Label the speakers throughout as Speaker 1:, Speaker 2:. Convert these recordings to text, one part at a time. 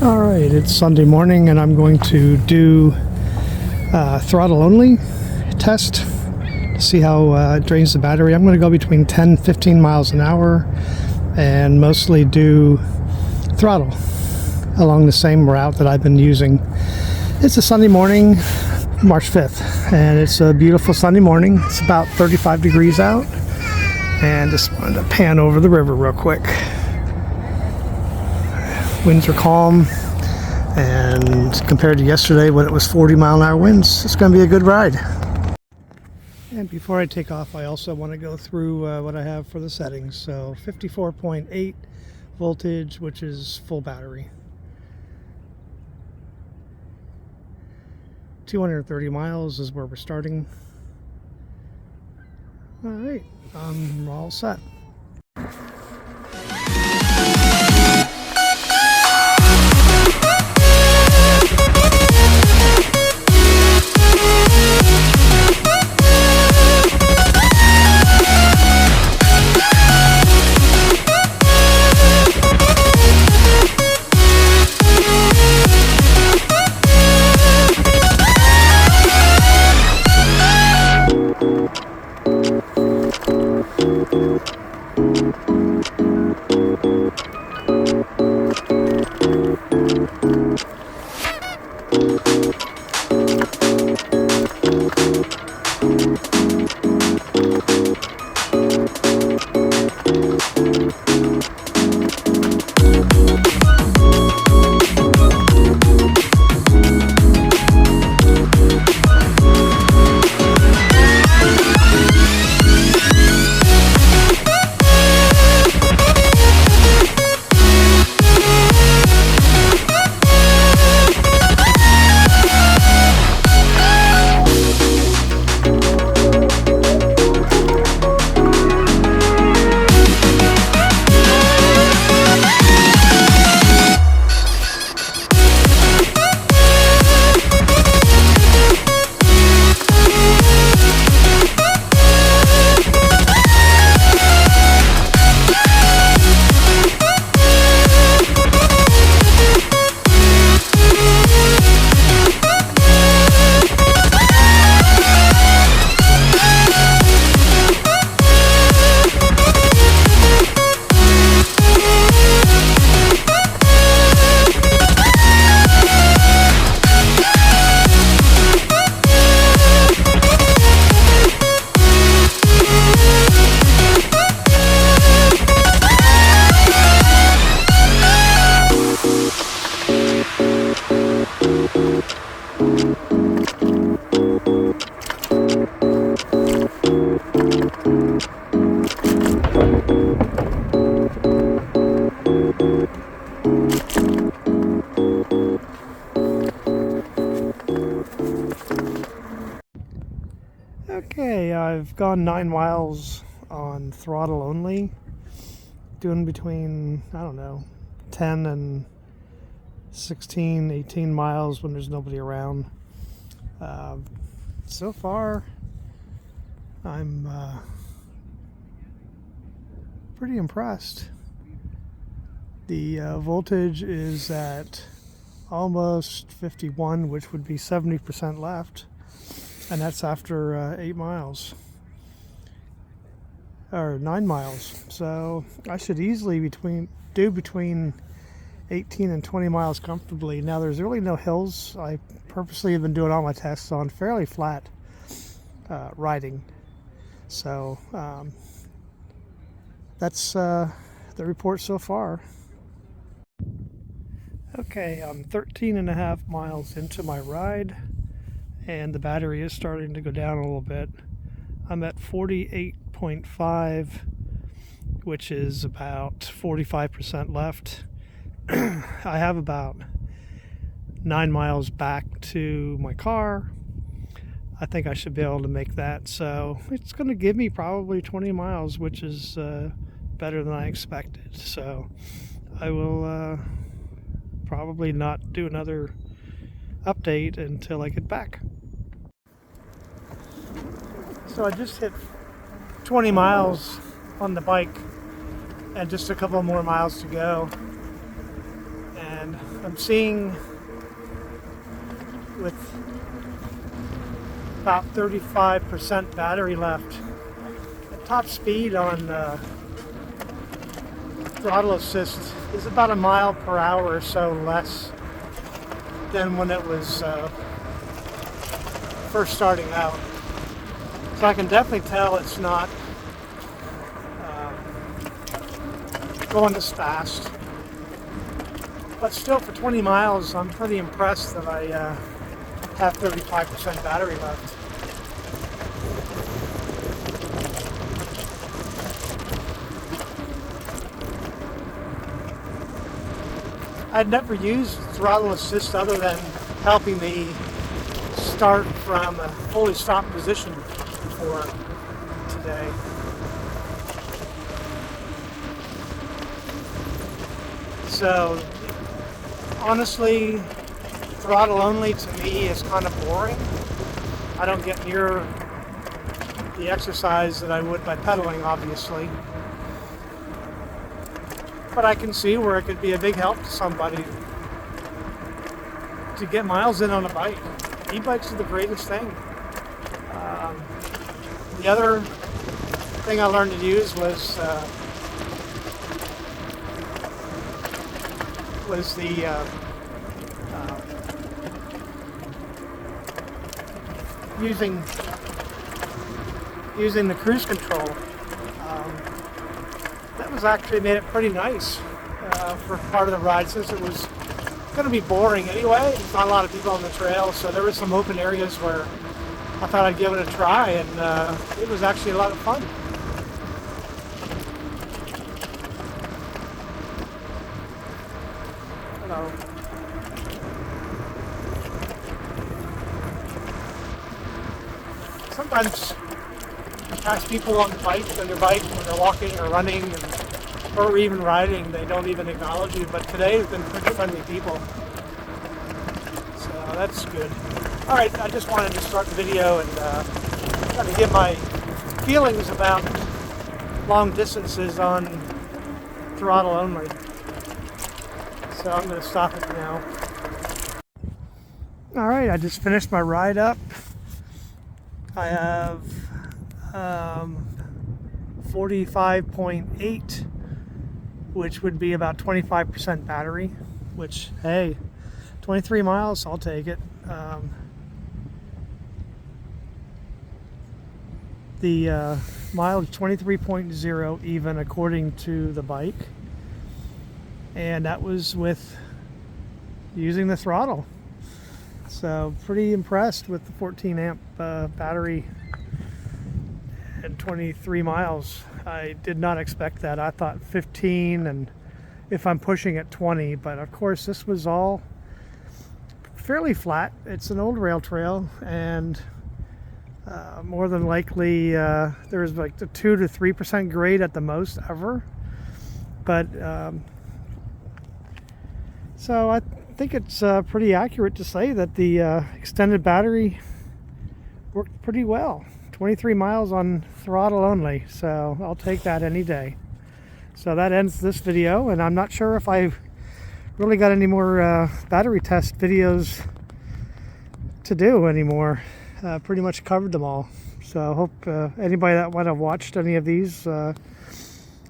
Speaker 1: Alright, it's Sunday morning and I'm going to do throttle only test to see how it drains the battery. I'm going to go between 10 and 15 miles an hour and mostly do throttle along the same route that I've been using. It's a Sunday morning, March 5th, and it's a beautiful Sunday morning. It's about 35 degrees out, and just wanted to pan over the river real quick. Winds are calm, and compared to yesterday when it was 40-mile-an-hour winds, it's going to be a good ride. And before I take off, I also want to go through what I have for the settings. So 54.8 voltage, which is full battery. 230 miles is where we're starting. All right, I'm all set. Okay, I've gone 9 miles on throttle only, doing between, I don't know, 10 and 16, 18 miles when there's nobody around. So far, I'm pretty impressed. The voltage is at almost 51, which would be 70% left. And that's after 8 miles, or 9 miles. So I should easily do between 18 and 20 miles comfortably. Now there's really no hills. I purposely have been doing all my tests on fairly flat riding. So that's the report so far. Okay, I'm 13 and a half miles into my ride, and the battery is starting to go down a little bit. I'm at 48.5, which is about 45% left. I have about 9 miles back to my car. I think I should be able to make that. So it's going to give me probably 20 miles, which is better than I expected. So I will probably not do another update until I get back. So I just hit 20 miles on the bike and just a couple more miles to go. And and I'm seeing with about 35% battery left. The top speed on throttle assist is about a mile per hour or so less than when it was first starting out. So I can definitely tell it's not going this fast. But still, for 20 miles, I'm pretty impressed that I have 35% battery left. I'd never used throttle assist other than helping me start from a fully stopped position before today. So honestly, throttle only to me is kind of boring. I don't get near the exercise that I would by pedaling, obviously. But I can see where it could be a big help to somebody to get miles in on a bike. E-bikes are the greatest thing. The other thing I learned to use was using the cruise control. That was actually made it pretty nice for part of the ride, since it was going to be boring anyway. There's not a lot of people on the trail, so there were some open areas where I thought I'd give it a try, and it was actually a lot of fun. Hello. Sometimes pass people on their bike when they're walking or running or even riding. They don't even acknowledge you, but today have been pretty friendly people, so that's good. All right, I just wanted to start the video and kind of give my feelings about long distances on throttle only. So I'm going to stop it now. All right, I just finished my ride up. I have 45.8, which would be about 25% battery, which, hey, 23 miles, I'll take it. The mileage 23.0 even according to the bike, and that was with using the throttle. So pretty impressed with the 14 amp battery and 23 miles. I did not expect that. I thought 15, and if I'm pushing it, 20, but of course this was all fairly flat. It's an old rail trail, and more than likely there's like the 2 to 3% grade at the most ever. But so I think it's pretty accurate to say that the extended battery worked pretty well. 23 miles on throttle only, so I'll take that any day. So that ends this video, and I'm not sure if I've really got any more battery test videos to do anymore. Pretty much covered them all. So I hope anybody that might have watched any of these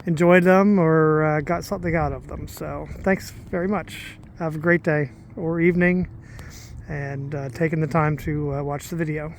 Speaker 1: enjoyed them or got something out of them. So thanks very much. Have a great day or evening, and taking the time to watch the video.